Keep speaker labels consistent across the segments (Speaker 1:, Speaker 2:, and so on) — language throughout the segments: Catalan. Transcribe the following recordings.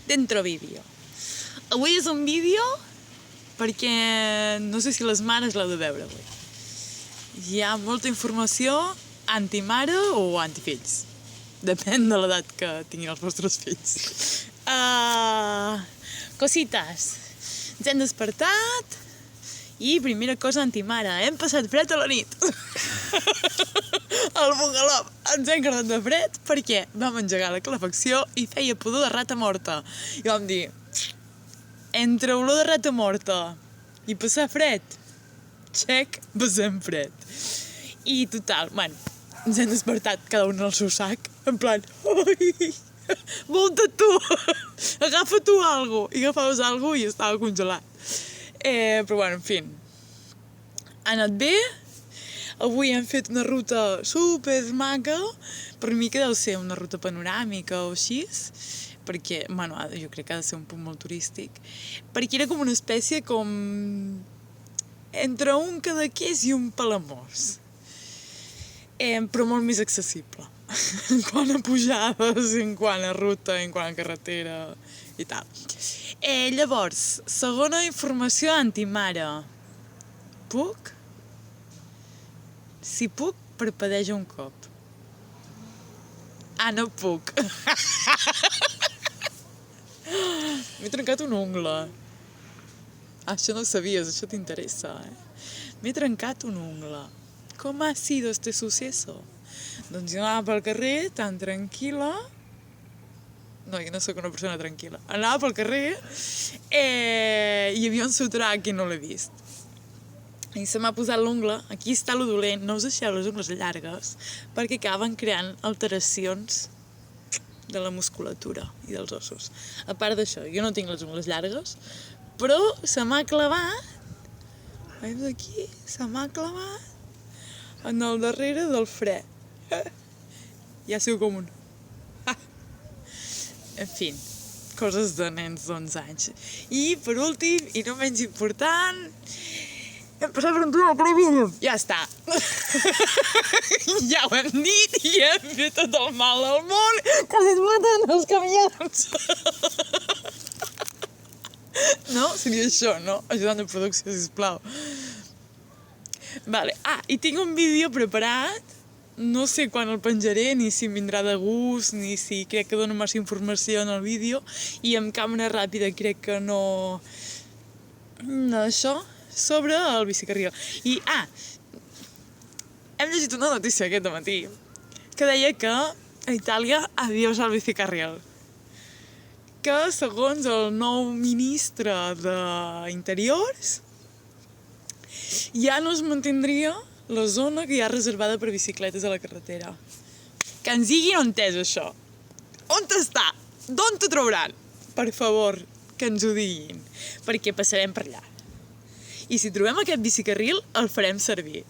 Speaker 1: dentro vídeo. Avui és un vídeo perquè no sé si les mares l'heu de veure avui. Hi ha molta informació anti-mare o anti-fills. Depèn de l'edat que tinguin els vostres fills. Cosites. Ens hem despertat i primera cosa anti-mare. Hem passat fred a la nit. Al bungalou ens hem quedat de fred perquè vam engegar la calefacció i feia pudor de rata morta. I vam dir, entre olor de rata morta i passar fred, xec, passem fred. I total, bueno, ens hem despertat cada un al seu sac, en plan, ui, munta't tu, agafa tu algo. I agafaves algo i estava congelat. Però bueno, en fi, ha anat bé. Avui hem fet una ruta super maca. Per mi que deu ser una ruta panoràmica o així, perquè, bueno, jo crec que ha de ser un punt molt turístic, perquè era com una espècie com entre un Cadaqués i un Palamós, però molt més accessible, en quant a pujades, en quant a ruta, en quant a carretera i tal. Llavors, segona informació antimare. Puc? Si puc, parpadeja un cop. Ah, no puc. M'he trencat un ungla. Això no ho sabies, això t'interessa, M'he trencat un ungla. Com ha sido este suceso? Doncs jo anava pel carrer tan tranquil·la. No, jo no sóc una persona tranquil·la. Anava pel carrer i hi havia un sotrac i no l'he vist. I se m'ha posat l'ungla. Aquí està lo dolent. No us deixeu les ungles llargues perquè acaben creant alteracions de la musculatura i dels ossos. A part d'això, jo no tinc les ungles llargues, però se m'ha clavat, veus aquí, se m'ha clavat en el darrere del fre. Ja siu com un... En fi, coses de nens d'11 anys. I, per últim, i no menys important, hem passat per un túnel prohibido. Ja està. Ja ho hem dit i hem fet tot el mal al món. Quasi es maten els camions. No? Seria això, no? Ajudant de producció, sisplau. Vale. I tinc un vídeo preparat. No sé quan el penjaré, ni si em vindrà de gust, ni si crec que dono massa informació en el vídeo. I amb càmera ràpida crec que no... Això... sobre el bicicarril. I, hem llegit una notícia aquest matí que deia que a Itàlia adiós al bicicarril. Que, segons el nou ministre d'Interiors, ja no es mantindria la zona que hi ha reservada per bicicletes a la carretera. Que ens diguin on és això. On està? D'on t'ho trauran? Per favor, que ens ho diguin. Perquè passarem per allà. I si trobem aquest bicicarril, el farem servir.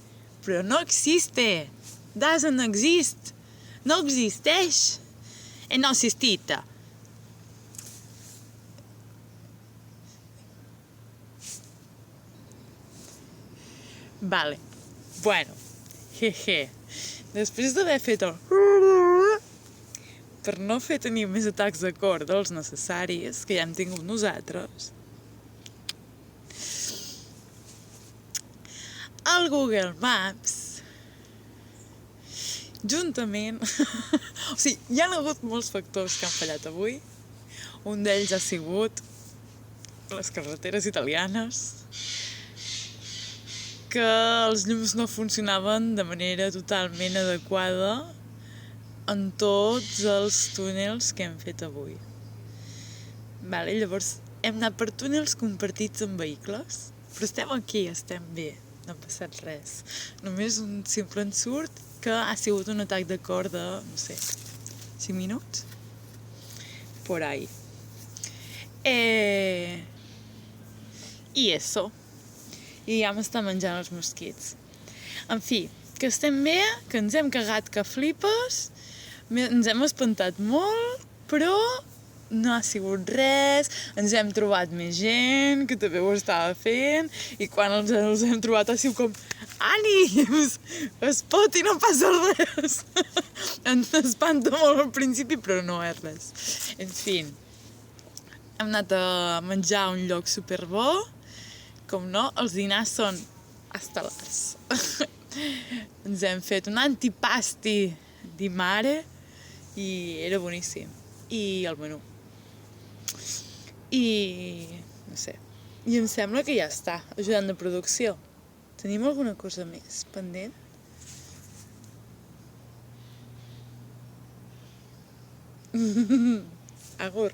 Speaker 1: Però no existe. Doesn't exist. No existeix. No existita. Vale. Bueno. Jeje. Després d'haver fet el... per no fer tenir més atacs de cor dels necessaris, que ja hem tingut nosaltres, el Google Maps, juntament... O sigui, hi ha hagut molts factors que han fallat avui. Un d'ells ha sigut les carreteres italianes, que els llums no funcionaven de manera totalment adequada en tots els túnels que hem fet avui. Vale, llavors, hem anat per túnels compartits amb vehicles, però estem aquí, estem bé. No ha passat res. Només un simple ensurt que ha sigut un atac de cor de, no sé, 5 minuts? Por ahí. I eso. I ja m'està menjant els mosquits. En fi, que estem bé, que ens hem cagat que flipes, ens hem espantat molt, però no ha sigut res, ens hem trobat més gent que també ho estava fent i quan els hem trobat ha sigut com ànims, es pot i no passa res. Ens espanta molt al principi però no és res. En fi, Hem anat a menjar a un lloc superbo. Com no, els dinars són estel·lars. Ens hem fet un antipasti di mare i era boníssim. I el menú. I no sé. I em sembla que ja està, ajudant de producció. Tenim alguna cosa més pendent? Agur.